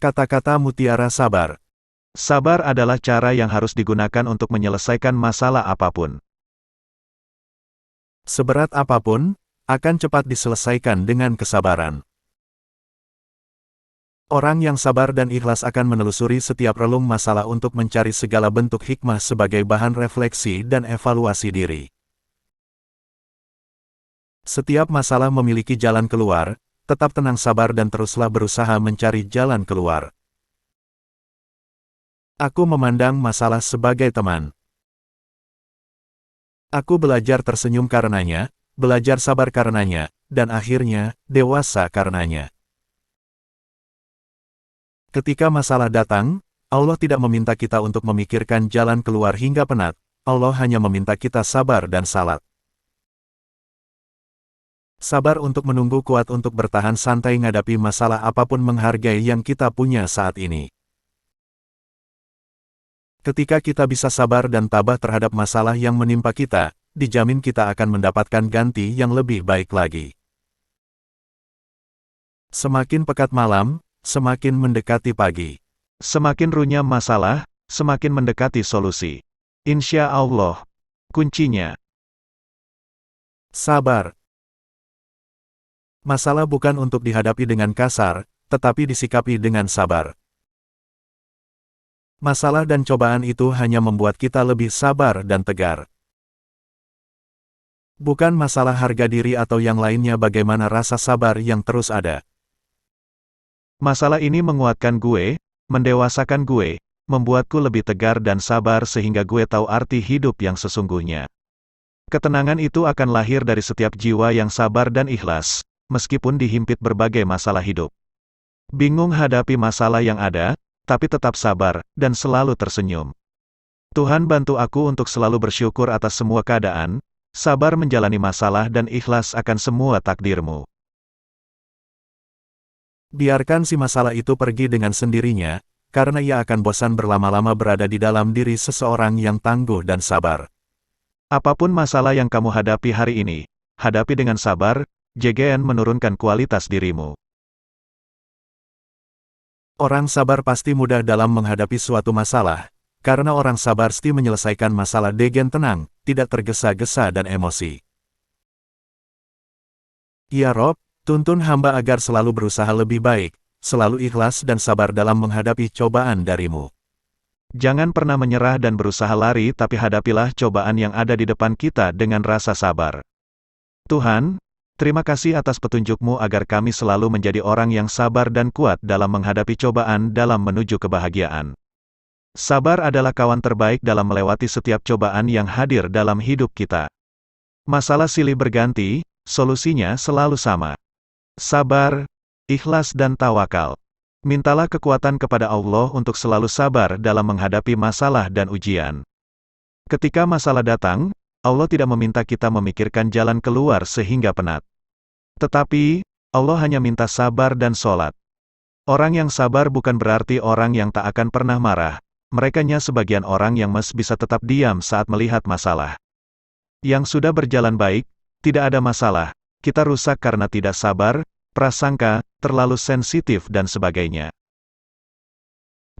Kata-kata mutiara sabar. Sabar adalah cara yang harus digunakan untuk menyelesaikan masalah apapun. Seberat apapun, akan cepat diselesaikan dengan kesabaran. Orang yang sabar dan ikhlas akan menelusuri setiap relung masalah untuk mencari segala bentuk hikmah sebagai bahan refleksi dan evaluasi diri. Setiap masalah memiliki jalan keluar, tetap tenang sabar dan teruslah berusaha mencari jalan keluar. Aku memandang masalah sebagai teman. Aku belajar tersenyum karenanya, belajar sabar karenanya, dan akhirnya, dewasa karenanya. Ketika masalah datang, Allah tidak meminta kita untuk memikirkan jalan keluar hingga penat, Allah hanya meminta kita sabar dan salat. Sabar untuk menunggu, kuat untuk bertahan, santai ngadapi masalah apapun, menghargai yang kita punya saat ini. Ketika kita bisa sabar dan tabah terhadap masalah yang menimpa kita, dijamin kita akan mendapatkan ganti yang lebih baik lagi. Semakin pekat malam, semakin mendekati pagi. Semakin runyam masalah, semakin mendekati solusi. Insya Allah. Kuncinya sabar. Masalah bukan untuk dihadapi dengan kasar, tetapi disikapi dengan sabar. Masalah dan cobaan itu hanya membuat kita lebih sabar dan tegar. Bukan masalah harga diri atau yang lainnya, bagaimana rasa sabar yang terus ada. Masalah ini menguatkan gue, mendewasakan gue, membuatku lebih tegar dan sabar sehingga gue tahu arti hidup yang sesungguhnya. Ketenangan itu akan lahir dari setiap jiwa yang sabar dan ikhlas, meskipun dihimpit berbagai masalah hidup. Bingung hadapi masalah yang ada, tapi tetap sabar, dan selalu tersenyum. Tuhan bantu aku untuk selalu bersyukur atas semua keadaan, sabar menjalani masalah dan ikhlas akan semua takdirmu. Biarkan si masalah itu pergi dengan sendirinya, karena ia akan bosan berlama-lama berada di dalam diri seseorang yang tangguh dan sabar. Apapun masalah yang kamu hadapi hari ini, hadapi dengan sabar, JGN menurunkan kualitas dirimu. Orang sabar pasti mudah dalam menghadapi suatu masalah, karena orang sabar pasti menyelesaikan masalah dengan tenang, tidak tergesa-gesa dan emosi. Ya Rob, tuntun hamba agar selalu berusaha lebih baik, selalu ikhlas dan sabar dalam menghadapi cobaan darimu. Jangan pernah menyerah dan berusaha lari, tapi hadapilah cobaan yang ada di depan kita dengan rasa sabar. Tuhan, terima kasih atas petunjuk-Mu agar kami selalu menjadi orang yang sabar dan kuat dalam menghadapi cobaan dalam menuju kebahagiaan. Sabar adalah kawan terbaik dalam melewati setiap cobaan yang hadir dalam hidup kita. Masalah silih berganti, solusinya selalu sama. Sabar, ikhlas dan tawakal. Mintalah kekuatan kepada Allah untuk selalu sabar dalam menghadapi masalah dan ujian. Ketika masalah datang, Allah tidak meminta kita memikirkan jalan keluar sehingga penat. Tetapi, Allah hanya minta sabar dan sholat. Orang yang sabar bukan berarti orang yang tak akan pernah marah. Merekanya sebagian orang yang bisa tetap diam saat melihat masalah. Yang sudah berjalan baik, tidak ada masalah. Kita rusak karena tidak sabar, prasangka, terlalu sensitif dan sebagainya.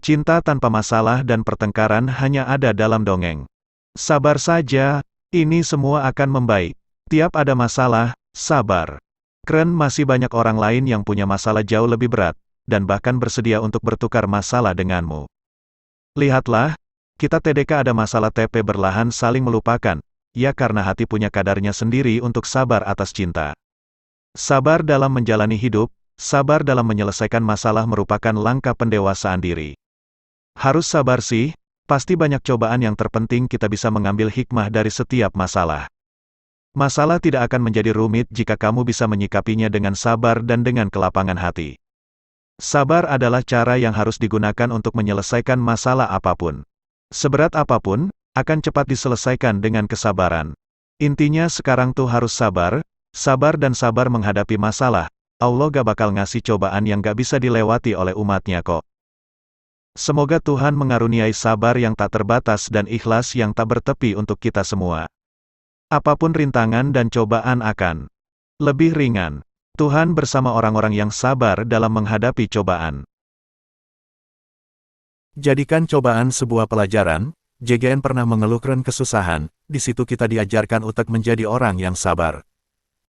Cinta tanpa masalah dan pertengkaran hanya ada dalam dongeng. Sabar saja, ini semua akan membaik. Tiap ada masalah, sabar. Keren, masih banyak orang lain yang punya masalah jauh lebih berat, dan bahkan bersedia untuk bertukar masalah denganmu. Lihatlah, kita TDK ada masalah TP berlahan saling melupakan, ya karena hati punya kadarnya sendiri untuk sabar atas cinta. Sabar dalam menjalani hidup, sabar dalam menyelesaikan masalah merupakan langkah pendewasaan diri. Harus sabar sih, pasti banyak cobaan yang terpenting kita bisa mengambil hikmah dari setiap masalah. Masalah tidak akan menjadi rumit jika kamu bisa menyikapinya dengan sabar dan dengan kelapangan hati. Sabar adalah cara yang harus digunakan untuk menyelesaikan masalah apapun. Seberat apapun, akan cepat diselesaikan dengan kesabaran. Intinya sekarang tuh harus sabar, sabar dan sabar menghadapi masalah. Allah gak bakal ngasih cobaan yang gak bisa dilewati oleh umatnya kok. Semoga Tuhan mengaruniai sabar yang tak terbatas dan ikhlas yang tak bertepi untuk kita semua. Apapun rintangan dan cobaan akan lebih ringan. Tuhan bersama orang-orang yang sabar dalam menghadapi cobaan. Jadikan cobaan sebuah pelajaran. JGN pernah mengeluh keren kesusahan, di situ kita diajarkan untuk menjadi orang yang sabar.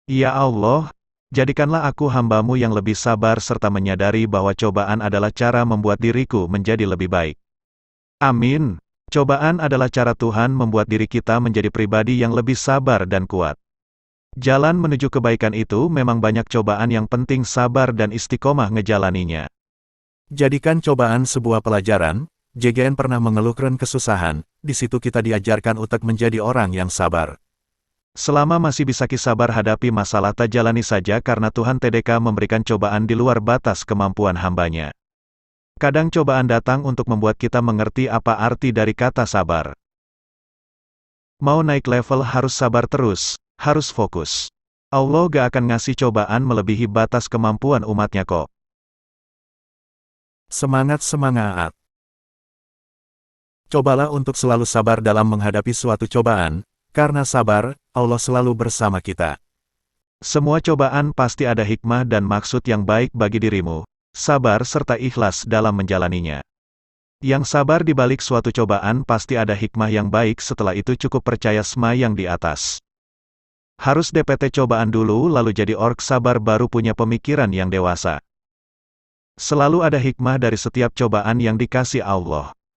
Ya Allah, jadikanlah aku hamba-Mu yang lebih sabar serta menyadari bahwa cobaan adalah cara membuat diriku menjadi lebih baik. Amin. Cobaan adalah cara Tuhan membuat diri kita menjadi pribadi yang lebih sabar dan kuat. Jalan menuju kebaikan itu memang banyak cobaan yang penting sabar dan istiqomah ngejalaninya. Jadikan cobaan sebuah pelajaran. JGN pernah mengeluh keren kesusahan, di situ kita diajarkan untuk menjadi orang yang sabar. Selama masih bisa sabar hadapi masalah, tak jalani saja karena Tuhan TDK memberikan cobaan di luar batas kemampuan hambanya. Kadang cobaan datang untuk membuat kita mengerti apa arti dari kata sabar. Mau naik level harus sabar terus, harus fokus. Allah gak akan ngasih cobaan melebihi batas kemampuan umatnya kok. Semangat! Cobalah untuk selalu sabar dalam menghadapi suatu cobaan, karena sabar, Allah selalu bersama kita. Semua cobaan pasti ada hikmah dan maksud yang baik bagi dirimu. Sabar serta ikhlas dalam menjalaninya. Yang sabar di balik suatu cobaan pasti ada hikmah yang baik, setelah itu cukup percaya sama yang di atas. Harus DPT cobaan dulu lalu jadi ork sabar baru punya pemikiran yang dewasa. Selalu ada hikmah dari setiap cobaan yang dikasih Allah.